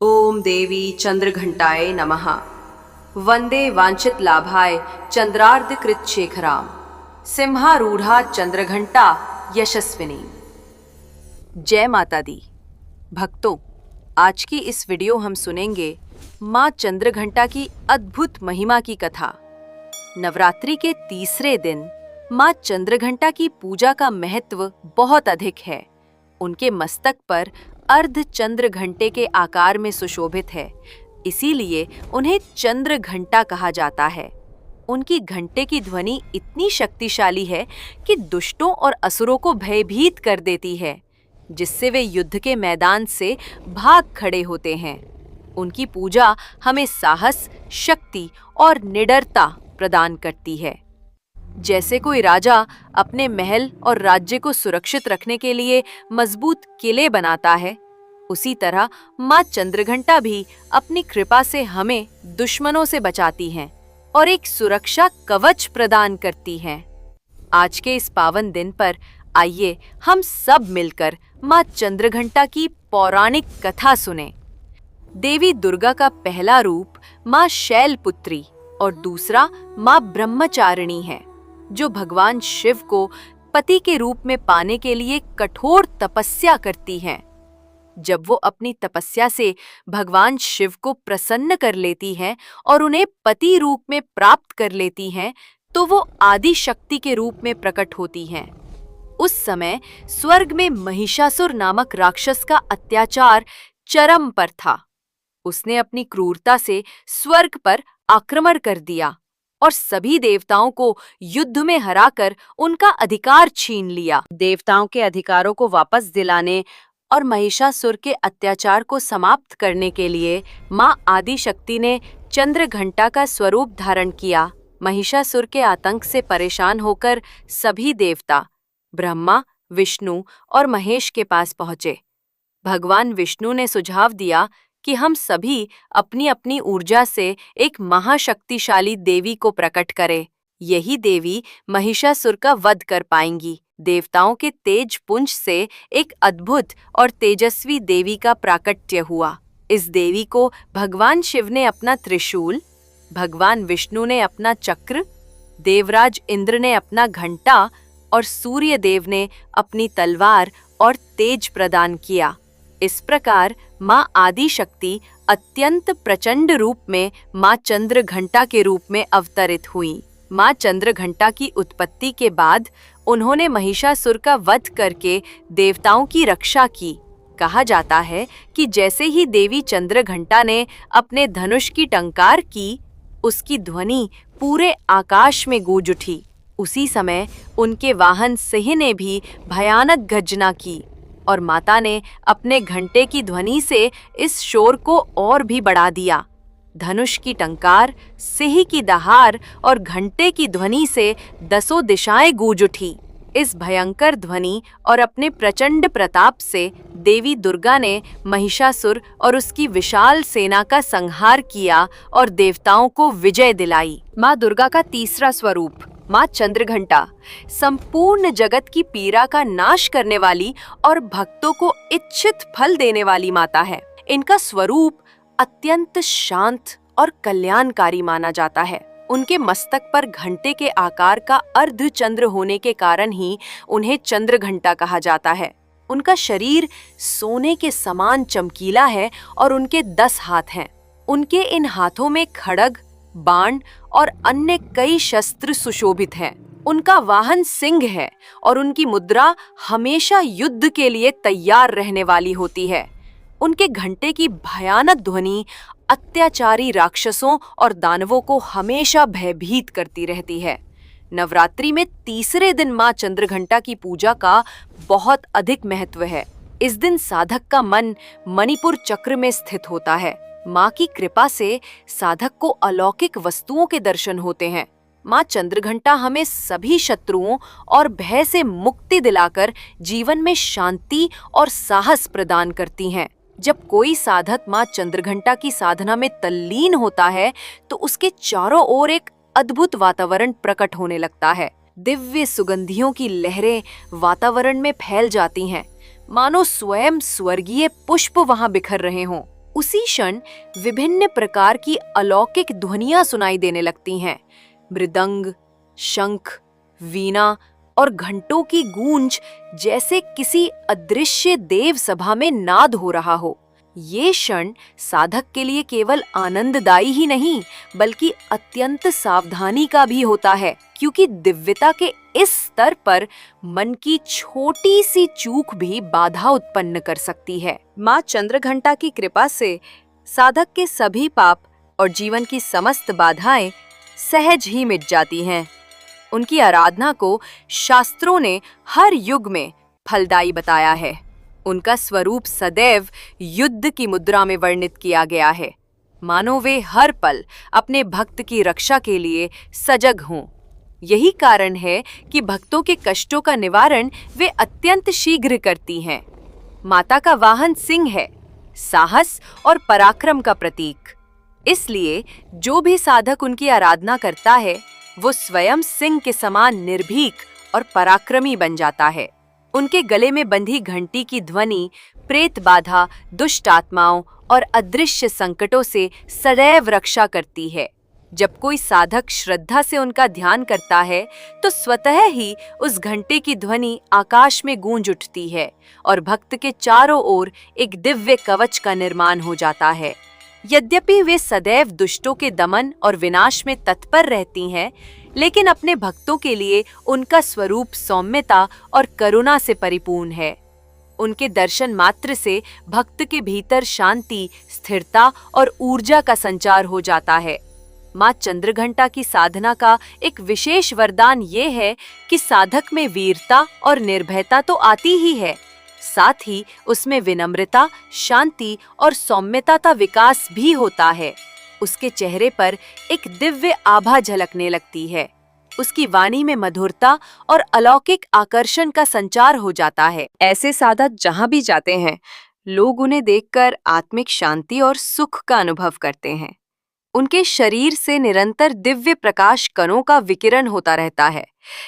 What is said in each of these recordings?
ओम देवी चंद्रघंटाय नमः। वंदे वांछित लाभाय चंद्रार्ध कृत शेखराम। सिंहारूढ़ा चंद्रघंटा यशस्विनी। जय माता दी। भक्तों, आज की इस वीडियो हम सुनेंगे माँ चंद्रघंटा की अद्भुत महिमा की कथा। नवरात्रि के तीसरे दिन माँ चंद्रघंटा की पूजा का महत्व बहुत अधिक है। उनके मस्तक पर अर्ध चंद्र घंटे के आकार में सुशोभित है, इसीलिए उन्हें चंद्र घंटा कहा जाता है। उनकी घंटे की ध्वनि इतनी शक्तिशाली है कि दुष्टों और असुरों को भयभीत कर देती है, जिससे वे युद्ध के मैदान से भाग खड़े होते हैं। उनकी पूजा हमें साहस, शक्ति और निडरता प्रदान करती है। जैसे कोई राजा अपने महल और राज्य को सुरक्षित रखने के लिए मजबूत किले बनाता है, उसी तरह माँ चंद्रघंटा भी अपनी कृपा से हमें दुश्मनों से बचाती हैं और एक सुरक्षा कवच प्रदान करती हैं। आज के इस पावन दिन पर आइए हम सब मिलकर माँ चंद्रघंटा की पौराणिक कथा सुनें। देवी दुर्गा का पहला रूप माँ शैलपुत्री और दूसरा माँ ब्रह्मचारिणी है, जो भगवान शिव को पति के रूप में पाने के लिए कठोर तपस्या करती हैं। जब वो अपनी तपस्या से भगवान शिव को प्रसन्न कर लेती हैं और उन्हें पति रूप में प्राप्त कर लेती हैं, तो वो आदि शक्ति के रूप में प्रकट होती हैं। उस समय स्वर्ग में महिषासुर नामक राक्षस का अत्याचार चरम पर था। उसने अपनी क्रूरता से स्वर्ग पर आक्रमण कर दिया और सभी देवताओं को युद्ध में हराकर उनका अधिकार छीन लिया। देवताओं के अधिकारों को वापस दिलाने और महिषासुर के अत्याचार को समाप्त करने के लिए माँ आदि शक्ति ने चंद्रघंटा का स्वरूप धारण किया। महिषासुर के आतंक से परेशान होकर सभी देवता ब्रह्मा, विष्णु और महेश के पास पहुंचे। भगवान विष्णु ने सुझाव दिया कि हम सभी अपनी अपनी ऊर्जा से एक महाशक्तिशाली देवी को प्रकट करें। यही देवी महिषासुर का वध कर पाएंगी। देवताओं के तेज पुंज से एक अद्भुत और तेजस्वी देवी का प्राकट्य हुआ। इस देवी को भगवान शिव ने अपना त्रिशूल, भगवान विष्णु ने अपना चक्र, देवराज इंद्र ने अपना घंटा और सूर्य देव ने अपनी तलवार और तेज प्रदान किया। इस प्रकार माँ आदि शक्ति अत्यंत प्रचंड रूप में माँ चंद्रघंटा के रूप में अवतरित हुई। माँ चंद्रघंटा की उत्पत्ति के बाद उन्होंने महिषासुर का वध करके देवताओं की रक्षा की। कहा जाता है कि जैसे ही देवी चंद्रघंटा ने अपने धनुष की टंकार की, उसकी ध्वनि पूरे आकाश में गूंज उठी। उसी समय उनके वाहन सिंह ने भी भयानक गर्जना की और माता ने अपने घंटे की ध्वनि से इस शोर को और भी बढ़ा दिया। धनुष की टंकार, सिंह की दहाड़ और घंटे की ध्वनि से दसों दिशाएं गूंज उठी। इस भयंकर ध्वनि और अपने प्रचंड प्रताप से देवी दुर्गा ने महिषासुर और उसकी विशाल सेना का संहार किया और देवताओं को विजय दिलाई। माँ दुर्गा का तीसरा स्वरूप माँ चंद्रघंटा संपूर्ण जगत की पीड़ा का नाश करने वाली और भक्तों को इच्छित फल देने वाली माता है। इनका स्वरूप अत्यंत शांत और कल्याणकारी माना जाता है। उनके मस्तक पर घंटे के आकार का अर्ध चंद्र होने के कारण ही उन्हें चंद्रघंटा कहा जाता है। उनका शरीर सोने के समान चमकीला है और उनके 10 हाथ हैं। उनके इन हाथों में खड्ग, बाण और अन्य कई शस्त्र सुशोभित हैं। उनका वाहन सिंह है और उनकी मुद्रा हमेशा युद्ध के लिए तैयार रहने वाली होती है। उनके घंटे की भयानक ध्वनि अत्याचारी राक्षसों और दानवों को हमेशा भयभीत करती रहती है। नवरात्रि में तीसरे दिन माँ चंद्रघंटा की पूजा का बहुत अधिक महत्व है। इस दिन साधक का मन मणिपुर चक्र में स्थित होता है। माँ की कृपा से साधक को अलौकिक वस्तुओं के दर्शन होते हैं। माँ चंद्रघंटा हमें सभी शत्रुओं और भय से मुक्ति दिलाकर जीवन में शांति और साहस प्रदान करती हैं। जब कोई साधक माँ चंद्रघंटा की साधना में तल्लीन होता है, तो उसके चारों ओर एक अद्भुत वातावरण प्रकट होने लगता है। दिव्य सुगंधियों की लहरें वातावरण में फैल जाती हैं, मानो स्वयं स्वर्गीय पुष्प वहां बिखर रहे हों। उसी क्षण विभिन्न प्रकार की अलौकिक ध्वनियां सुनाई देने लगती हैं। मृदंग, शंख, वीणा और घंटों की गूंज जैसे किसी अदृश्य देव सभा में नाद हो रहा हो। ये क्षण साधक के लिए केवल आनंददायी ही नहीं, बल्कि अत्यंत सावधानी का भी होता है, क्योंकि दिव्यता के इस स्तर पर मन की छोटी सी चूक भी बाधा उत्पन्न कर सकती है। माँ चंद्रघंटा की कृपा से साधक के सभी पाप और जीवन की समस्त बाधाएं सहज ही मिट जाती हैं। उनकी आराधना को शास्त्रों ने हर युग में फलदायी बताया है। उनका स्वरूप सदैव युद्ध की मुद्रा में वर्णित किया गया है, मानो वे हर पल अपने भक्त की रक्षा के लिए सजग हों। यही कारण है कि भक्तों के कष्टों का निवारण वे अत्यंत शीघ्र करती हैं। माता का वाहन सिंह है, साहस और पराक्रम का प्रतीक। इसलिए जो भी साधक उनकी आराधना करता है, वो स्वयं सिंह के समान निर्भीक और पराक्रमी बन जाता है। उनके गले में बंधी घंटी की ध्वनि प्रेत बाधा, दुष्ट आत्माओं और अदृश्य संकटों से सदैव रक्षा करती है। जब कोई साधक श्रद्धा से उनका ध्यान करता है, तो स्वतः ही उस घंटे की ध्वनि आकाश में गूंज उठती है और भक्त के चारों ओर एक दिव्य कवच का निर्माण हो जाता है। यद्यपि वे सदैव दुष्टों के दमन और विनाश में तत्पर रहती हैं, लेकिन अपने भक्तों के लिए उनका स्वरूप सौम्यता और करुणा से परिपूर्ण है। उनके दर्शन मात्र से भक्त के भीतर शांति, स्थिरता और ऊर्जा का संचार हो जाता है। माँ चंद्रघंटा की साधना का एक विशेष वरदान ये है कि साधक में वीरता और निर्भयता तो आती ही है, साथ ही उसमें विनम्रता, शांति और सौम्यता का विकास भी होता है। उसके चेहरे पर एक दिव्य आभा झलकने लगती है। उसकी वाणी में मधुरता और अलौकिक आकर्षण का संचार हो जाता है। ऐसे साधक जहाँ भी जाते हैं, लोग उन्हें देखकर आत्मिक शांति और सुख का अनुभव करते हैं। उनके शरीर से निरंतर दिव्य प्रकाश कणों का विकिरण होता रहता है,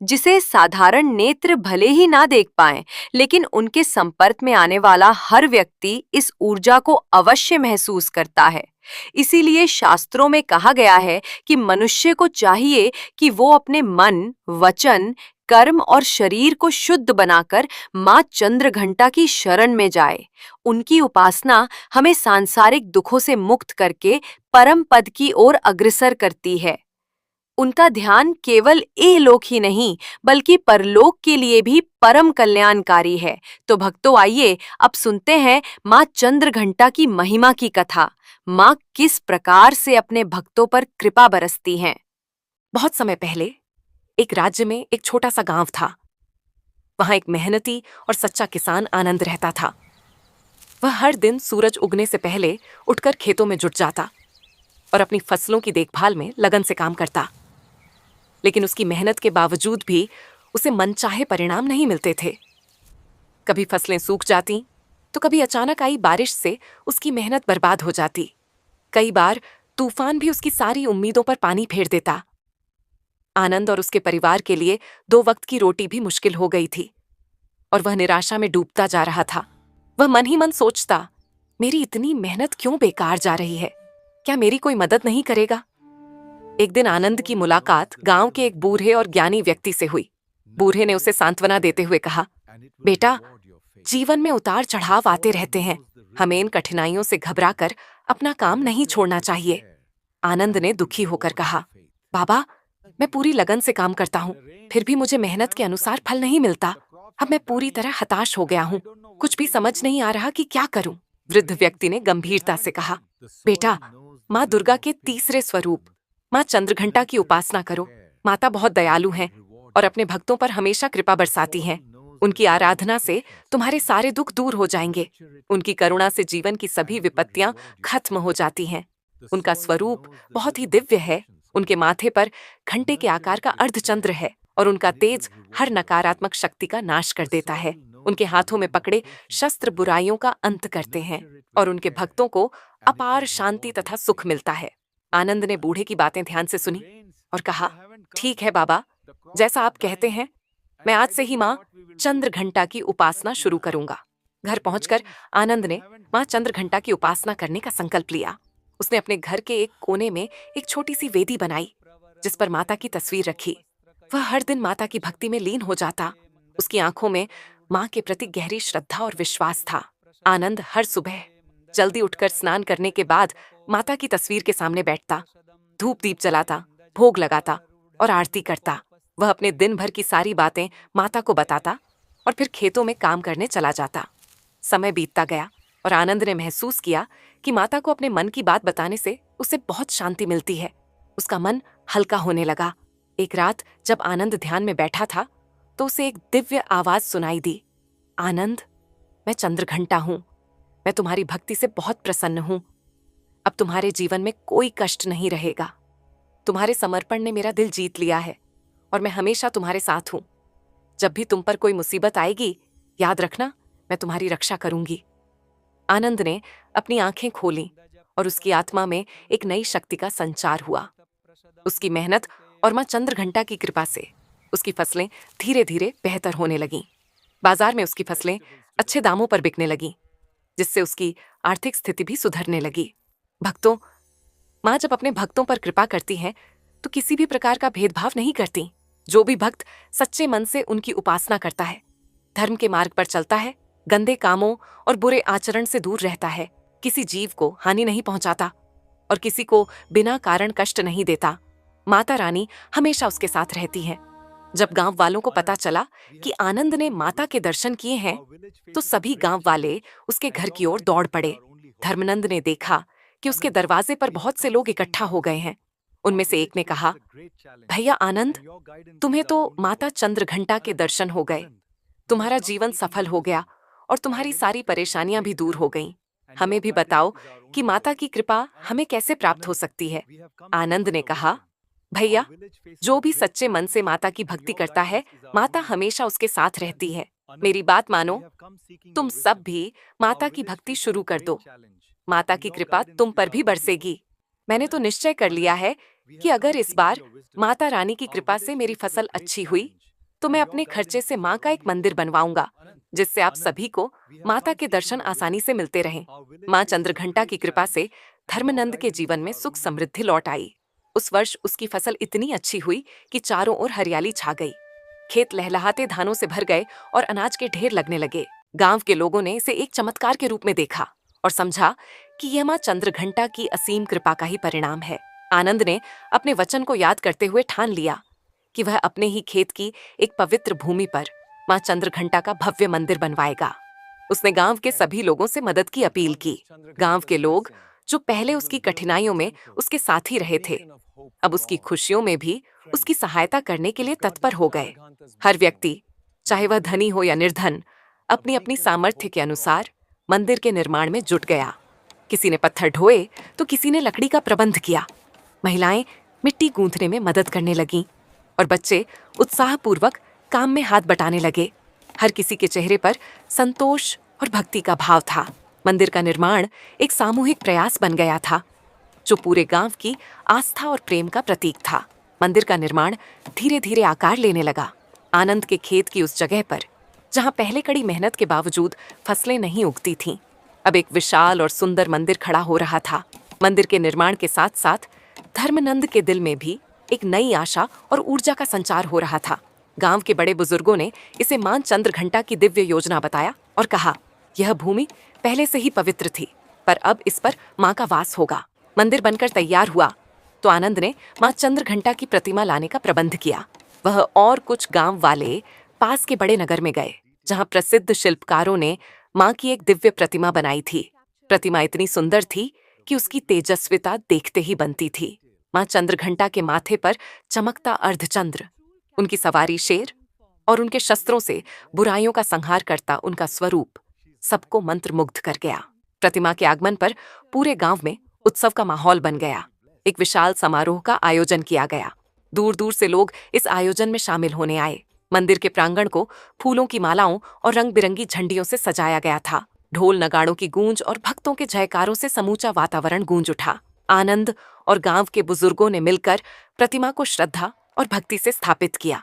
जिसे साधारण नेत्र भले ही ना देख पाएं, लेकिन उनके संपर्क में आने वाला हर व्यक्ति इस ऊर्जा को अवश्य महसूस करता है। इसीलिए शास्त्रों में कहा गया है कि मनुष्य को चाहिए कि वो अपने मन, वचन, कर्म और शरीर को शुद्ध बनाकर माँ चंद्रघंटा की शरण में जाए। उनकी उपासना हमें सांसारिक दुखों से मुक्त करके परम पद की ओर अग्रसर करती है। उनका ध्यान केवल इहलोक ही नहीं, बल्कि परलोक के लिए भी परम कल्याणकारी है। तो भक्तों, आइए अब सुनते हैं माँ चंद्रघंटा की महिमा की कथा। माँ किस प्रकार से अपने भक्तों पर कृपा बरसती हैं। बहुत समय पहले एक राज्य में एक छोटा सा गांव था। वहां एक मेहनती और सच्चा किसान आनंद रहता था। वह हर दिन सूरज उगने से पहले उठकर खेतों में जुट जाता और अपनी फसलों की देखभाल में लगन से काम करता। लेकिन उसकी मेहनत के बावजूद भी उसे मनचाहे परिणाम नहीं मिलते थे। कभी फसलें सूख जाती, तो कभी अचानक आई बारिश से उसकी मेहनत बर्बाद हो जाती। कई बार तूफान भी उसकी सारी उम्मीदों पर पानी फेर देता। आनंद और उसके परिवार के लिए 2 वक्त की रोटी भी मुश्किल हो गई थी और वह निराशा में डूबता जा रहा था। वह मन ही मन सोचता, मेरी इतनी मेहनत क्यों बेकार जा रही है? क्या मेरी कोई मदद नहीं करेगा? एक दिन आनंद की मुलाकात गांव के एक बूढ़े और ज्ञानी व्यक्ति से हुई। बूढ़े ने उसे सांत्वना देते हुए कहा, बेटा, जीवन में उतार चढ़ाव आते रहते हैं। हमें इन कठिनाइयों से घबराकर अपना काम नहीं छोड़ना चाहिए। आनंद ने दुखी होकर कहा, बाबा, मैं पूरी लगन से काम करता हूँ, फिर भी मुझे मेहनत के अनुसार फल नहीं मिलता। अब मैं पूरी तरह हताश हो गया हूँ। कुछ भी समझ नहीं आ रहा कि क्या करूं। वृद्ध व्यक्ति ने गंभीरता से कहा, बेटा, माँ दुर्गा के तीसरे स्वरूप माँ चंद्रघंटा की उपासना करो। माता बहुत दयालु हैं और अपने भक्तों पर हमेशा कृपा बरसाती हैं। उनकी आराधना से तुम्हारे सारे दुख दूर हो जाएंगे। उनकी करुणा से जीवन की सभी विपत्तियां खत्म हो जाती हैं। उनका स्वरूप बहुत ही दिव्य है। उनके माथे पर घंटे के आकार का अर्धचंद्र है और उनका तेज हर नकारात्मक शक्ति का नाश कर देता है। उनके हाथों में पकड़े शस्त्र बुराइयों का अंत करते हैं और उनके भक्तों को अपार शांति तथा सुख मिलता है। आनंद ने बूढ़े की बातें ध्यान से सुनी और कहा, ठीक है बाबा, जैसा आप कहते हैं, मैं आज से ही माँ चंद्रघंटा की उपासना शुरू करूंगा। घर पहुंचकर आनंद ने माँ चंद्रघंटा की उपासना करने का संकल्प लिया। उसने अपने घर के एक कोने में एक छोटी सी वेदी बनाई जिस पर माता की तस्वीर रखी। वह हर दिन माता की भक्ति में लीन हो जाता। उसकी आंखों में माँ के प्रति गहरी श्रद्धा और विश्वास था। आनंद हर सुबह जल्दी उठकर स्नान करने के बाद माता की तस्वीर के सामने बैठता, धूप दीप जलाता, भोग लगाता और आरती करता। वह अपने दिन भर की सारी बातें माता को बताता और फिर खेतों में काम करने चला जाता। समय बीतता गया और आनंद ने महसूस किया कि माता को अपने मन की बात बताने से उसे बहुत शांति मिलती है। उसका मन हल्का होने लगा। एक रात जब आनंद ध्यान में बैठा था तो उसे एक दिव्य आवाज सुनाई दी। आनंद, मैं चंद्रघंटा हूं। मैं तुम्हारी भक्ति से बहुत प्रसन्न हूं। अब तुम्हारे जीवन में कोई कष्ट नहीं रहेगा। तुम्हारे समर्पण ने मेरा दिल जीत लिया है और मैं हमेशा तुम्हारे साथ हूं। जब भी तुम पर कोई मुसीबत आएगी, याद रखना, मैं तुम्हारी रक्षा करूंगी। आनंद ने अपनी आंखें खोलीं और उसकी आत्मा में एक नई शक्ति का संचार हुआ। उसकी मेहनत और मां चंद्रघंटा की कृपा से उसकी फसलें धीरे धीरे बेहतर होने लगीं। बाजार में उसकी फसलें अच्छे दामों पर बिकने लगीं, जिससे उसकी आर्थिक स्थिति भी सुधरने लगी। भक्तों, मां जब अपने भक्तों पर कृपा करती हैं तो किसी भी प्रकार का भेदभाव नहीं करती। जो भी भक्त सच्चे मन से उनकी उपासना करता है, धर्म के मार्ग पर चलता है, गंदे कामों और बुरे आचरण से दूर रहता है, किसी जीव को हानि नहीं पहुंचाता और किसी को बिना कारण कष्ट नहीं देता, माता रानी हमेशा उसके साथ रहती है। जब गांव वालों को पता चला कि आनंद ने माता के दर्शन किए हैं तो सभी गांव वाले उसके घर की ओर दौड़ पड़े। धर्मनंद ने देखा कि उसके दरवाजे पर बहुत से लोग इकट्ठा हो गए हैं। उनमें से एक ने कहा, भैया आनंद, तुम्हें तो माता चंद्रघंटा के दर्शन हो गए। तुम्हारा जीवन सफल हो गया और तुम्हारी सारी परेशानियां भी दूर हो गईं। हमें भी बताओ कि माता की कृपा हमें कैसे प्राप्त हो सकती है। आनंद ने कहा, भैया, जो भी सच्चे मन से माता की भक्ति करता है, माता हमेशा उसके साथ रहती है। मेरी बात मानो, तुम सब भी माता की भक्ति शुरू कर दो। माता की कृपा तुम पर भी बरसेगी। मैंने तो निश्चय कर लिया है कि अगर इस बार माता रानी की कृपा से मेरी फसल अच्छी हुई तो मैं अपने खर्चे से माँ का एक मंदिर बनवाऊंगा, जिससे आप सभी को माता के दर्शन आसानी से मिलते रहें। माँ चंद्रघंटा की कृपा से धर्मनंद के जीवन में सुख समृद्धि लौट आई। उस वर्ष उसकी फसल इतनी अच्छी हुई कि चारों ओर हरियाली छा गई। खेत लहलहाते धानों से भर गए और अनाज के ढेर लगने लगे। गांव के लोगों ने इसे एक चमत्कार के रूप में देखा और समझा कि यह माँ चंद्रघंटा की असीम कृपा का ही परिणाम है। आनंद ने अपने वचन को याद करते हुए ठान लिया कि वह अपने ही खेत की एक पवित्र भूमि पर माँ चंद्रघंटा का भव्य मंदिर बनवाएगा। उसने गांव के सभी लोगों से मदद की अपील की। गांव के लोग, जो पहले उसकी कठिनाइयों में उसके साथ ही रहे थे, अब उसकी खुशियों में भी उसकी सहायता करने के लिए तत्पर हो गए। हर व्यक्ति, चाहे वह धनी हो या निर्धन, अपनी अपनी सामर्थ्य के अनुसार मंदिर के निर्माण में जुट गया। किसी ने पत्थर ढोए तो किसी ने लकड़ी का प्रबंध किया। महिलाएं मिट्टी गूंथने में मदद करने लगीं और बच्चे उत्साहपूर्वक काम में हाथ बटाने लगे। हर किसी के चेहरे पर संतोष और भक्ति का भाव था। मंदिर का निर्माण एक सामूहिक प्रयास बन गया था, जो पूरे गांव की आस्था और प्रेम का प्रतीक था। मंदिर का निर्माण धीरे धीरे आकार लेने लगा। आनंद के खेत की उस जगह पर, जहां पहले कड़ी मेहनत के बावजूद फसलें नहीं उगती थीं, अब एक विशाल और सुंदर मंदिर खड़ा हो रहा था। मंदिर के निर्माण के साथ साथ धर्मनंद के दिल में भी एक नई आशा और ऊर्जा का संचार हो रहा था। गांव के बड़े बुजुर्गों ने इसे मां चंद्रघंटा की दिव्य योजना बताया और कहा, यह भूमि पहले से ही पवित्र थी, पर अब इस पर मां का वास होगा। मंदिर बनकर तैयार हुआ तो आनंद ने मां चंद्रघंटा की प्रतिमा लाने का प्रबंध किया। वह और कुछ गांव वाले पास के बड़े नगर में गए, जहां प्रसिद्ध शिल्पकारों ने मां की एक दिव्य प्रतिमा बनाई थी। प्रतिमा इतनी सुंदर थी कि उसकी तेजस्विता देखते ही बनती थी। मां चंद्रघंटा के माथे पर चमकता अर्धचंद्र, उनकी सवारी शेर और उनके शस्त्रों से बुराइयों का संहार करता उनका स्वरूप सबको मंत्रमुग्ध कर गया। प्रतिमा के आगमन पर पूरे गांव में उत्सव का माहौल बन गया। एक विशाल समारोह का आयोजन किया गया। दूर दूर से लोग इस आयोजन में शामिल होने आए। मंदिर के प्रांगण को फूलों की मालाओं और रंग बिरंगी झंडियों से सजाया गया था। ढोल नगाड़ों की गूंज और भक्तों के जयकारों से समूचा वातावरण गूंज उठा। आनंद और गांव के बुजुर्गों ने मिलकर प्रतिमा को श्रद्धा और भक्ति से स्थापित किया।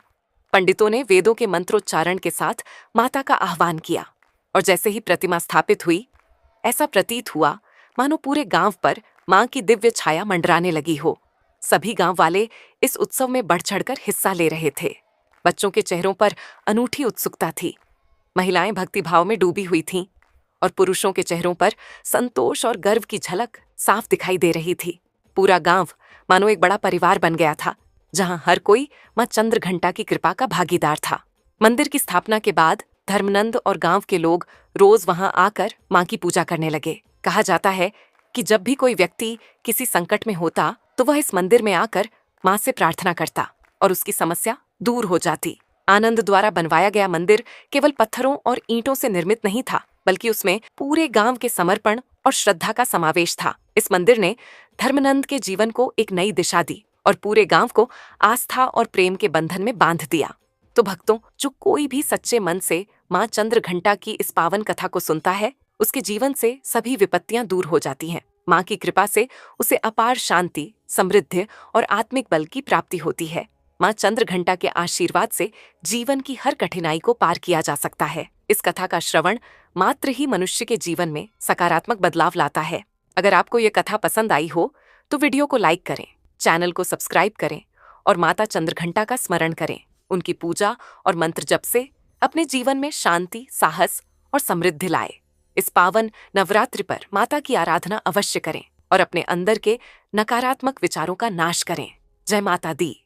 पंडितों ने वेदों के मंत्रोच्चारण के साथ माता का आह्वान किया। और जैसे ही प्रतिमा स्थापित हुई, ऐसा प्रतीत हुआ मानो पूरे गांव पर मां की दिव्य छाया मंडराने लगी हो। सभी गांव वाले इस उत्सव में बढ़ चढ़कर हिस्सा ले रहे थे। बच्चों के चेहरों पर अनूठी उत्सुकता थी, महिलाएं भक्तिभाव में डूबी हुई थीं और पुरुषों के चेहरों पर संतोष और गर्व की झलक साफ दिखाई दे रही थी। पूरा गांव मानो एक बड़ा परिवार बन गया था, जहां हर कोई मां चंद्रघंटा की कृपा का भागीदार था। मंदिर की स्थापना के बाद धर्मनंद और गांव के लोग रोज वहां आकर मां की पूजा करने लगे। कहा जाता है कि जब भी कोई व्यक्ति किसी संकट में होता तो वह इस मंदिर में आकर मां से प्रार्थना करता और उसकी समस्या दूर हो जाती। आनंद द्वारा बनवाया गया मंदिर केवल पत्थरों और ईंटों से निर्मित नहीं था, बल्कि उसमें पूरे गांव के समर्पण और श्रद्धा का समावेश था। इस मंदिर ने धर्मनंद के जीवन को एक नई दिशा दी और पूरे गांव को आस्था और प्रेम के बंधन में बांध दिया। तो भक्तों, जो कोई भी सच्चे मन से मां चंद्रघंटा की इस पावन कथा को सुनता है, उसके जीवन से सभी विपत्तियां दूर हो जाती हैं। मां की कृपा से उसे अपार शांति, समृद्धि और आत्मिक बल की प्राप्ति होती है। मां चंद्रघंटा के आशीर्वाद से जीवन की हर कठिनाई को पार किया जा सकता है। इस कथा का श्रवण मात्र ही मनुष्य के जीवन में सकारात्मक बदलाव लाता है। अगर आपको ये कथा पसंद आई हो तो वीडियो को लाइक करें, चैनल को सब्सक्राइब करें और माता चंद्रघंटा का स्मरण करें। उनकी पूजा और मंत्र जप से अपने जीवन में शांति, साहस और समृद्धि लाए। इस पावन नवरात्रि पर माता की आराधना अवश्य करें और अपने अंदर के नकारात्मक विचारों का नाश करें। जय माता दी।